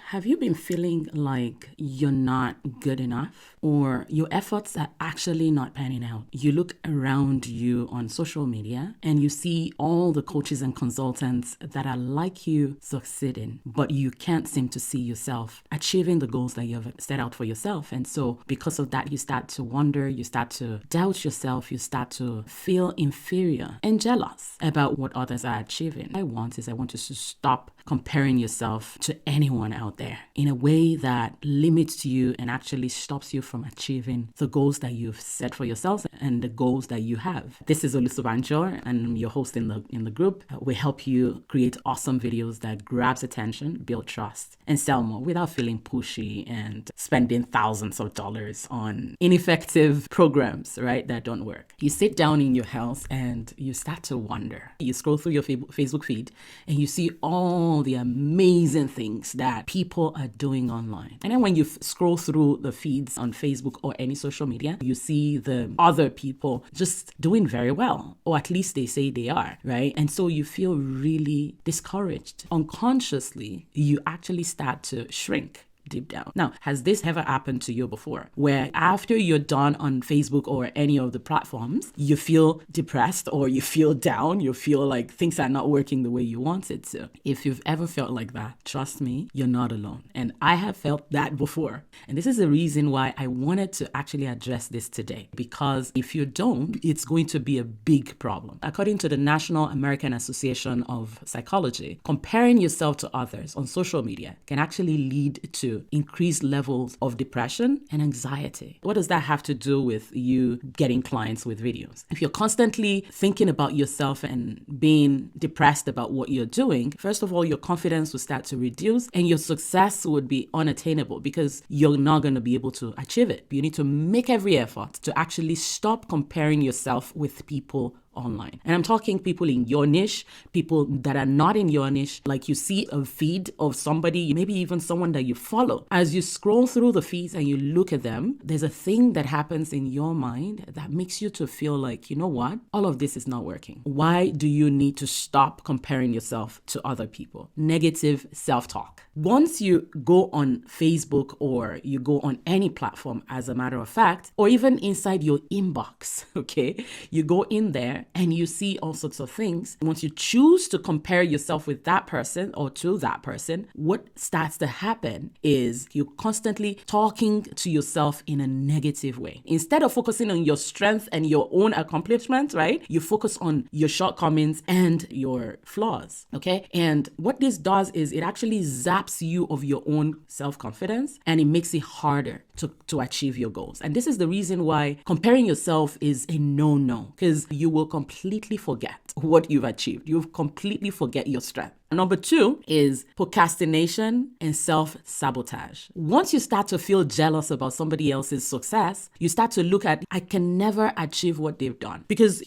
Have you been feeling like you're not good enough or your efforts are actually not panning out? You look around you on social media and you see all the coaches and consultants that are like you succeeding, but you can't seem to see yourself achieving the goals that you've set out for yourself. And so because of that, you start to wonder, you start to doubt yourself, you start to feel inferior and jealous about what others are achieving. I want you to stop comparing yourself to anyone out there in a way that limits you and actually stops you from achieving the goals that you've set for yourself and the goals that you have. This is Olusobanjo, and I'm your host in the group. We help you create awesome videos that grabs attention, build trust, and sell more without feeling pushy and spending thousands of dollars on ineffective programs, right, that don't work. You sit down in your house and you start to wonder. You scroll through your Facebook feed and you see all the amazing things that people are doing online. And then when you scroll through the feeds on Facebook or any social media, you see the other people just doing very well, or at least they say they are, right? And so you feel really discouraged. Unconsciously, you actually start to shrink deep down. Now, has this ever happened to you before, where after you're done on Facebook or any of the platforms, you feel depressed or you feel down, you feel like things are not working the way you want it to? If you've ever felt like that, trust me, you're not alone. And I have felt that before. And this is the reason why I wanted to actually address this today, because if you don't, it's going to be a big problem. According to the National American Association of Psychology, comparing yourself to others on social media can actually lead to increased levels of depression and anxiety. What does that have to do with you getting clients with videos? If you're constantly thinking about yourself and being depressed about what you're doing, first of all, your confidence will start to reduce and your success would be unattainable because you're not going to be able to achieve it. You need to make every effort to actually stop comparing yourself with people online. And I'm talking people in your niche, people that are not in your niche, like you see a feed of somebody, maybe even someone that you follow. As you scroll through the feeds and you look at them, there's a thing that happens in your mind that makes you to feel like, you know what? All of this is not working. Why do you need to stop comparing yourself to other people? Negative self-talk. Once you go on Facebook or you go on any platform, as a matter of fact, or even inside your inbox, okay, you go in there and you see all sorts of things. Once you choose to compare yourself with that person or to that person, what starts to happen is you're constantly talking to yourself in a negative way. Instead of focusing on your strength and your own accomplishments, right? You focus on your shortcomings and your flaws, okay? And what this does is it actually zaps you of your own self-confidence and it makes it harder to achieve your goals. And this is the reason why comparing yourself is a no-no, because you will completely forget what you've achieved. You'll completely forget your strength. Number 2 is procrastination and self-sabotage. Once you start to feel jealous about somebody else's success, you start to look at, I can never achieve what they've done. Because,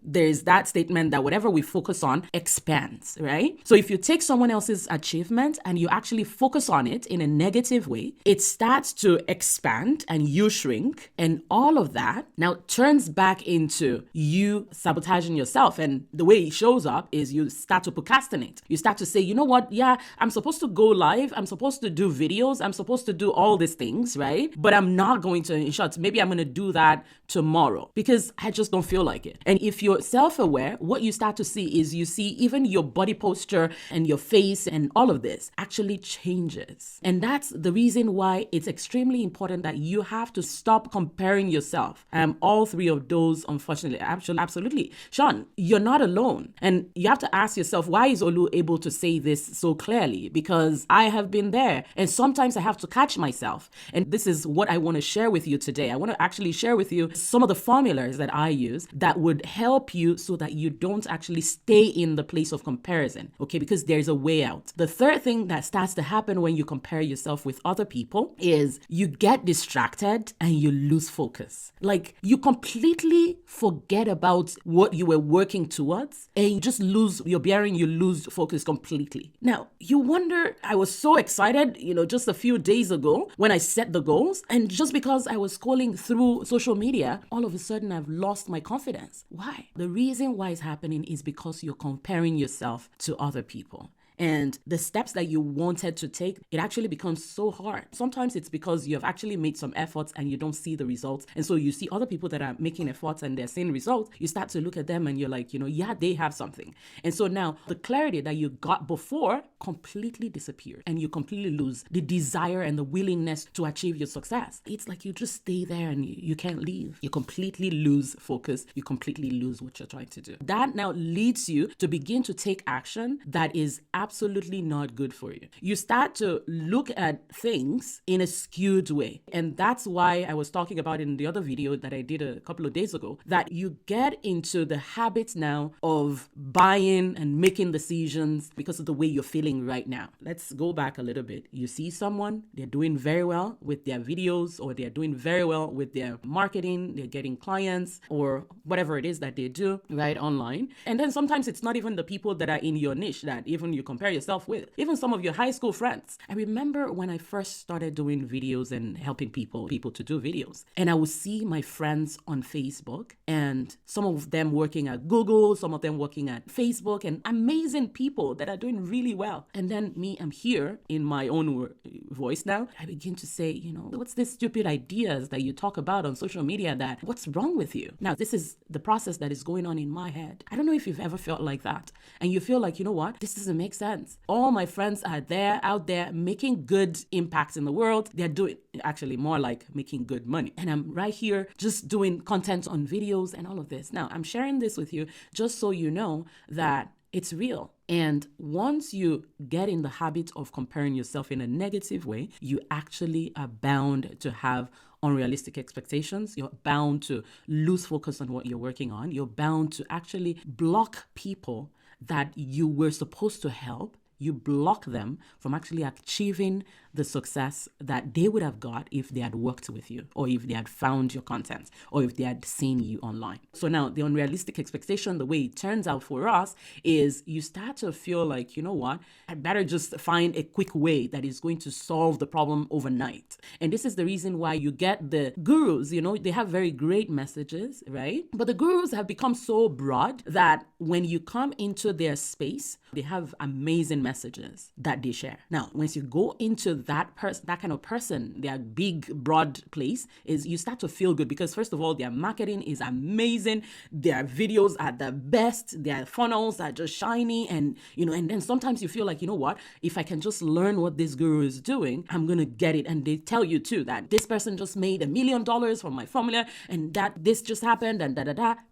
there's that statement that whatever we focus on expands, right? So if you take someone else's achievement and you actually focus on it in a negative way, it starts to expand and you shrink. And all of that now turns back into you sabotaging yourself. And the way it shows up is you start to procrastinate. You start to say, you know what? Yeah, I'm supposed to go live. I'm supposed to do videos. I'm supposed to do all these things, right? But I'm not going to, in short, maybe I'm going to do that tomorrow because I just don't feel like it. And if you're self-aware, what you start to see is you see even your body posture and your face and all of this actually changes. And that's the reason why it's extremely important that you have to stop comparing yourself. All three of those, unfortunately, absolutely. Sean, you're not alone. And you have to ask yourself, why is Olu able to say this so clearly? Because I have been there. And sometimes I have to catch myself. And this is what I want to share with you today. I want to actually share with you some of the formulas that I use that would help you so that you don't actually stay in the place of comparison, okay? Because there's a way out. The third thing that starts to happen when you compare yourself with other people is you get distracted and you lose focus. Like you completely forget about what you were working towards and you just lose your bearing, you lose focus completely. Now, you wonder, I was so excited, just a few days ago when I set the goals, and just because I was scrolling through social media, all of a sudden I've lost my confidence. Why? The reason why it's happening is because you're comparing yourself to other people. And the steps that you wanted to take, it actually becomes so hard. Sometimes it's because you have actually made some efforts and you don't see the results. And so you see other people that are making efforts and they're seeing results. You start to look at them and you're like, yeah, they have something. And so now the clarity that you got before completely disappears and you completely lose the desire and the willingness to achieve your success. It's like you just stay there and you can't leave. You completely lose focus. You completely lose what you're trying to do. That now leads you to begin to take action that is absolutely not good for you. You start to look at things in a skewed way. And that's why I was talking about in the other video that I did a couple of days ago, that you get into the habit now of buying and making decisions because of the way you're feeling right now. Let's go back a little bit. You see someone, they're doing very well with their videos, or they're doing very well with their marketing, they're getting clients or whatever it is that they do right online. And then sometimes it's not even the people that are in your niche that even you compare yourself with, even some of your high school friends. I remember when I first started doing videos and helping people to do videos, and I would see my friends on Facebook and some of them working at Google, some of them working at Facebook, and amazing people that are doing really well. And then me, I'm here in my own voice now. I begin to say, what's this stupid ideas that you talk about on social media, that what's wrong with you? Now, this is the process that is going on in my head. I don't know if you've ever felt like that. And you feel like, what? This doesn't make sense. All my friends are out there making good impacts in the world. They're doing actually more like making good money. And I'm right here just doing content on videos and all of this. Now, I'm sharing this with you just so you know that it's real. And once you get in the habit of comparing yourself in a negative way, you actually are bound to have unrealistic expectations. You're bound to lose focus on what you're working on. You're bound to actually block people that you were supposed to help. You block them from actually achieving the success that they would have got if they had worked with you, or if they had found your content, or if they had seen you online. So now the unrealistic expectation, the way it turns out for us is you start to feel like, what? I better just find a quick way that is going to solve the problem overnight. And this is the reason why you get the gurus, they have very great messages, right? But the gurus have become so broad that when you come into their space, they have amazing messages that they share. Now, once you go into that kind of person, their big, broad place, is you start to feel good because first of all, their marketing is amazing. Their videos are the best. Their funnels are just shiny. And, and then sometimes you feel like, what? If I can just learn what this guru is doing, I'm going to get it. And they tell you too that this person just made $1 million from my formula and that this just happened and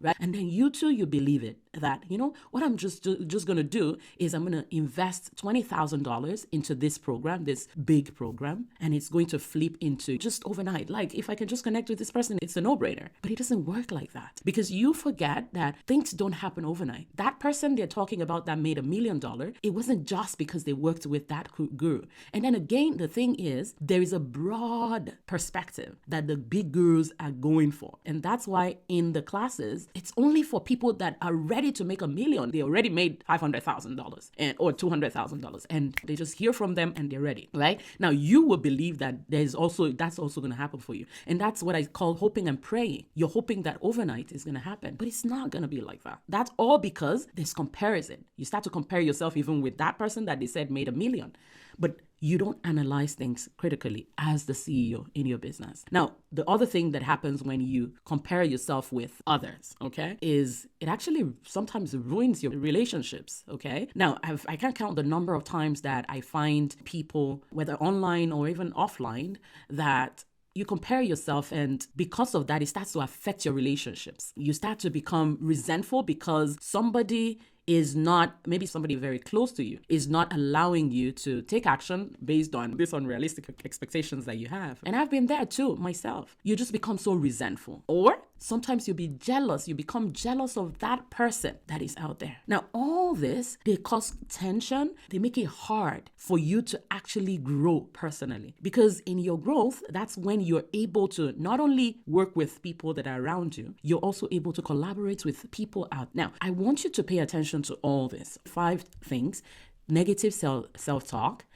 right? And then you too, you believe it. That, what I'm just going to do is I'm going to invest $20,000 into this program, this big program, and it's going to flip into just overnight. Like if I can just connect with this person, it's a no-brainer. But it doesn't work like that because you forget that things don't happen overnight. That person they're talking about that made $1 million, it wasn't just because they worked with that guru. And then again, the thing is, there is a broad perspective that the big gurus are going for. And that's why in the classes, it's only for people that are ready to make $1 million. They already made $500,000 or $200,000, and they just hear from them and they're ready, right? Now you will believe that that's also going to happen for you, and that's what I call hoping and praying. You're hoping that overnight is going to happen, but it's not going to be like that. That's all because there's comparison. You start to compare yourself even with that person that they said made $1 million, but you don't analyze things critically as the CEO in your business. Now, the other thing that happens when you compare yourself with others, okay, is it actually sometimes ruins your relationships, okay? Now, I can't count the number of times that I find people, whether online or even offline, that you compare yourself, and because of that, it starts to affect your relationships. You start to become resentful because somebody is not, maybe somebody very close to you, is not allowing you to take action based on these unrealistic expectations that you have. And I've been there too, myself. You just become so resentful. Or sometimes you'll be jealous. You become jealous of that person that is out there. Now, all this, they cause tension. They make it hard for you to actually grow personally. Because in your growth, that's when you're able to not only work with people that are around you, you're also able to collaborate with people out. Now, I want you to pay attention to all this. 5 things: negative self-talk,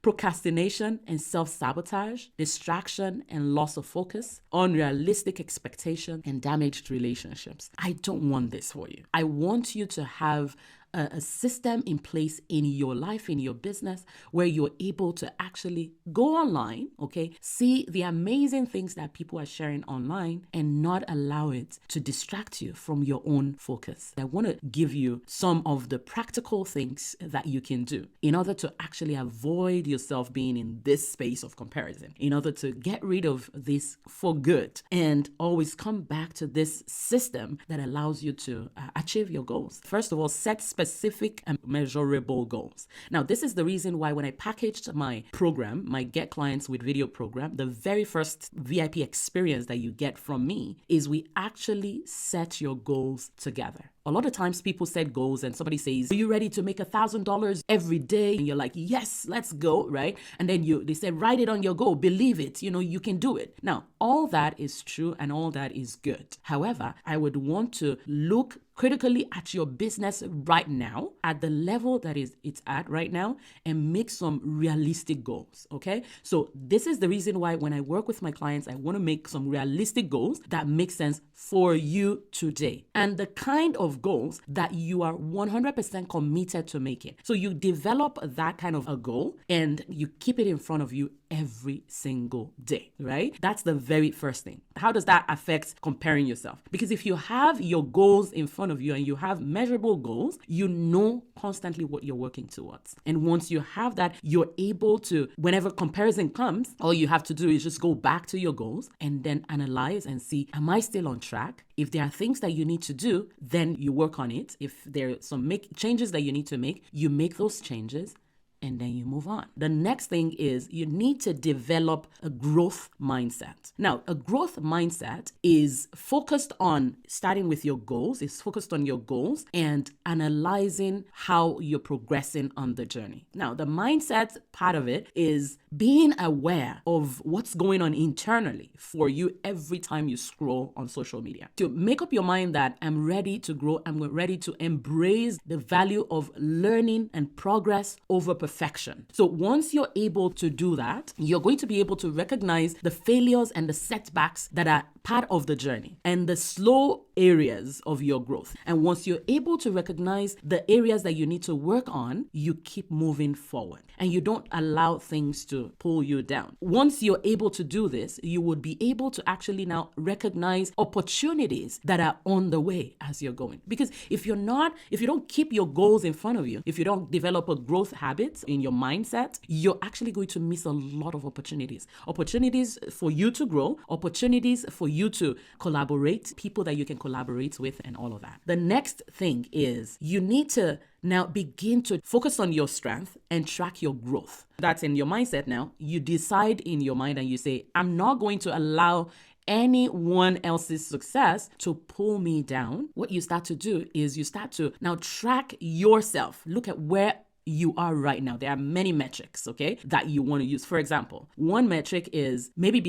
procrastination and self-sabotage, distraction and loss of focus, unrealistic expectation, and damaged relationships. I don't want this for you. I want you to have a system in place in your life, in your business, where you're able to actually go online, okay, see the amazing things that people are sharing online and not allow it to distract you from your own focus. I want to give you some of the practical things that you can do in order to actually avoid yourself being in this space of comparison, in order to get rid of this for good and always come back to this system that allows you to achieve your goals. First of all, set specific and measurable goals. Now, this is the reason why when I packaged my program, my Get Clients with Video program, the very first VIP experience that you get from me is we actually set your goals together. A lot of times people set goals and somebody says, are you ready to make $1,000 every day? And you're like, yes, let's go, right? And then they say, write it on your goal, believe it, you can do it. Now, all that is true and all that is good. However, I would want to look critically at your business right now, at the level that it's at right now, and make some realistic goals, okay? So this is the reason why when I work with my clients, I want to make some realistic goals that make sense for you today. And the kind of goals that you are 100% committed to making. So you develop that kind of a goal and you keep it in front of you every single day, right? That's the very first thing. How does that affect comparing yourself? Because if you have your goals in front of you and you have measurable goals, you know constantly what you're working towards. And once you have that, you're able to, whenever comparison comes, all you have to do is just go back to your goals and then analyze and see, am I still on track? If there are things that you need to do, then you work on it. If there are some changes that you need to make, you make those changes. And then you move on. The next thing is you need to develop a growth mindset. Now, a growth mindset is focused on starting with your goals, it's focused on your goals and analyzing how you're progressing on the journey. Now, the mindset part of it is being aware of what's going on internally for you every time you scroll on social media. To make up your mind that I'm ready to grow, I'm ready to embrace the value of learning and progress over perfection. So once you're able to do that, you're going to be able to recognize the failures and the setbacks that are part of the journey and the slow areas of your growth. And once you're able to recognize the areas that you need to work on, you keep moving forward and you don't allow things to pull you down. Once you're able to do this, you would be able to actually now recognize opportunities that are on the way as you're going. Because if you don't keep your goals in front of you, if you don't develop a growth habit in your mindset, you're actually going to miss a lot of opportunities. Opportunities for you to grow, opportunities for you to collaborate, people that you can collaborate with and all of that. The next thing is you need to now begin to focus on your strength and track your growth. That's in your mindset now. You decide in your mind and you say, I'm not going to allow anyone else's success to pull me down. What you start to do is you start to now track yourself. Look at where you are right now. There are many metrics, okay, that you want to use. For example, one metric is maybe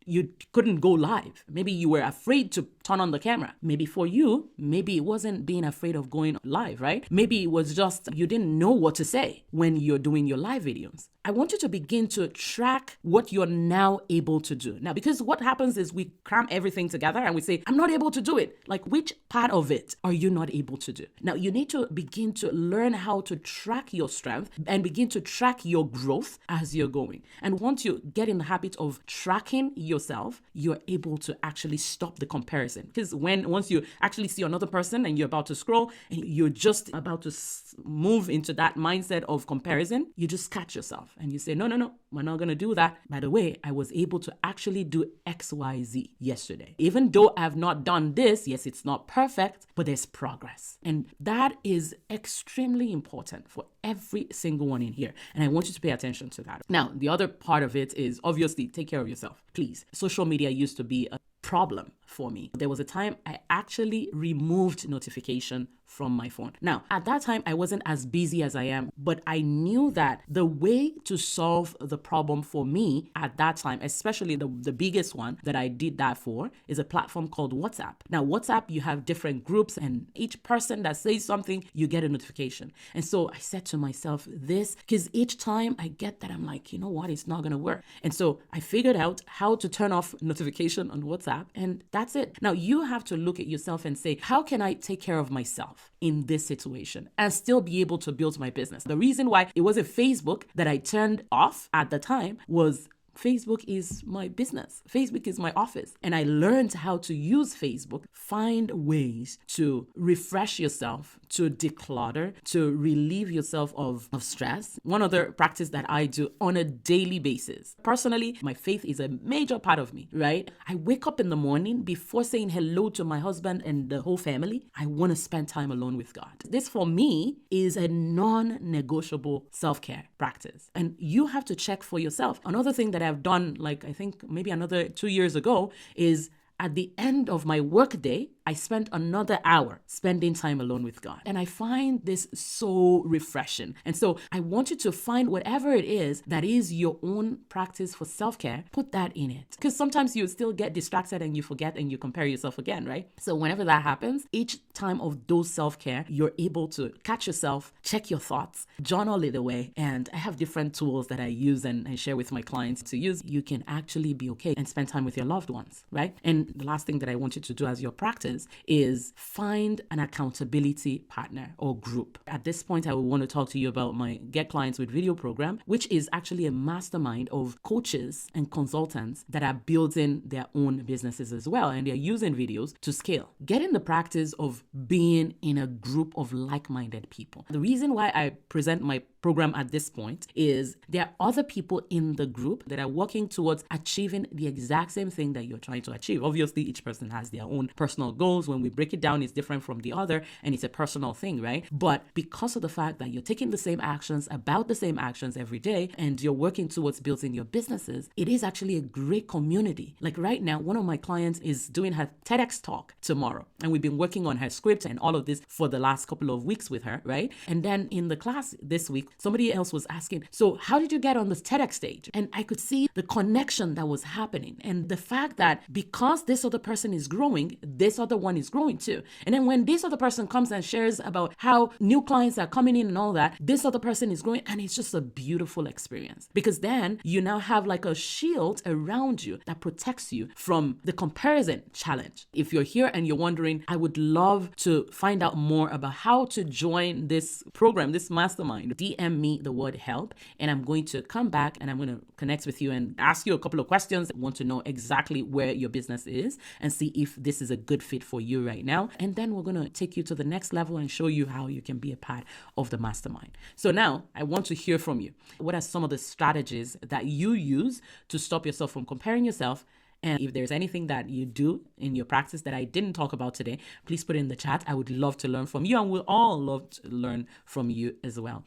you couldn't go live. Maybe you were afraid to turn on the camera. Maybe for you, maybe it wasn't being afraid of going live, right? Maybe it was just you didn't know what to say when you're doing your live videos. I want you to begin to track what you're now able to do. Now, because what happens is we cram everything together and we say, I'm not able to do it. Like, which part of it are you not able to do? Now, you need to begin to learn how to track your strength and begin to track your growth as you're going. And once you get in the habit of tracking yourself, you're able to actually stop the comparison. Because once you actually see another person and you're about to scroll and you're just about to move into that mindset of comparison, you just catch yourself and you say, no, we're not going to do that. By the way, I was able to actually do XYZ yesterday. Even though I've not done this, yes, it's not perfect, but there's progress. And that is extremely important for every single one in here. And I want you to pay attention to that. Now, the other part of it is obviously take care of yourself, please. Social media used to be a problem for me. There was a time I actually removed notification from my phone. Now, at that time, I wasn't as busy as I am, but I knew that the way to solve the problem for me at that time, especially the biggest one that I did that for, is a platform called WhatsApp. Now, WhatsApp, you have different groups and each person that says something, you get a notification. And so I said to myself this, because each time I get that, I'm like, you know what, it's not going to work. And so I figured out how to turn off notification on WhatsApp, and that's it. Now, you have to look at yourself and say, how can I take care of myself? myself in this situation and still be able to build my business. The reason why it wasn't Facebook that I turned off at the time was Facebook is my business. Facebook is my office. And I learned how to use Facebook, find ways to refresh yourself, to declutter, to relieve yourself of stress. One other practice that I do on a daily basis. Personally, my faith is a major part of me, right? I wake up in the morning before saying hello to my husband and the whole family. I want to spend time alone with God. This for me is a non-negotiable self-care practice. And you have to check for yourself. Another thing that I've done, like I think maybe another 2 years ago, is at the end of my workday, I spent another hour spending time alone with God. And I find this so refreshing. And so I want you to find whatever it is that is your own practice for self-care, put that in it. Because sometimes you still get distracted and you forget and you compare yourself again, right? So whenever that happens, each time of those self-care, you're able to catch yourself, check your thoughts, journal it away. And I have different tools that I use and share with my clients to use. You can actually be okay and spend time with your loved ones, right? And the last thing that I want you to do as your practice is find an accountability partner or group. At this point, I will want to talk to you about my Get Clients with Video program, which is actually a mastermind of coaches and consultants that are building their own businesses as well. And they're using videos to scale. Get in the practice of being in a group of like-minded people. The reason why I present my program at this point is there are other people in the group that are working towards achieving the exact same thing that you're trying to achieve. Obviously, each person has their own personal goals. When we break it down, it's different from the other and it's a personal thing, right? But because of the fact that you're taking the same actions, about the same actions every day, and you're working towards building your businesses, it is actually a great community. Like right now, one of my clients is doing her TEDx talk tomorrow. And we've been working on her script and all of this for the last couple of weeks with her, right? And then in the class this week, somebody else was asking, so how did you get on this TEDx stage? And I could see the connection that was happening and the fact that because this other person is growing, this other one is growing too. And then when this other person comes and shares about how new clients are coming in and all that, this other person is growing, and it's just a beautiful experience because then you now have like a shield around you that protects you from the comparison challenge. If you're here and you're wondering, I would love to find out more about how to join this program, this mastermind, DM me the word help, and I'm going to come back and I'm going to connect with you and ask you a couple of questions. I want to know exactly where your business is and see if this is a good fit for you right now. And then we're going to take you to the next level and show you how you can be a part of the mastermind. So now I want to hear from you. What are some of the strategies that you use to stop yourself from comparing yourself? And if there's anything that you do in your practice that I didn't talk about today, please put it in the chat. I would love to learn from you, and we'll all love to learn from you as well.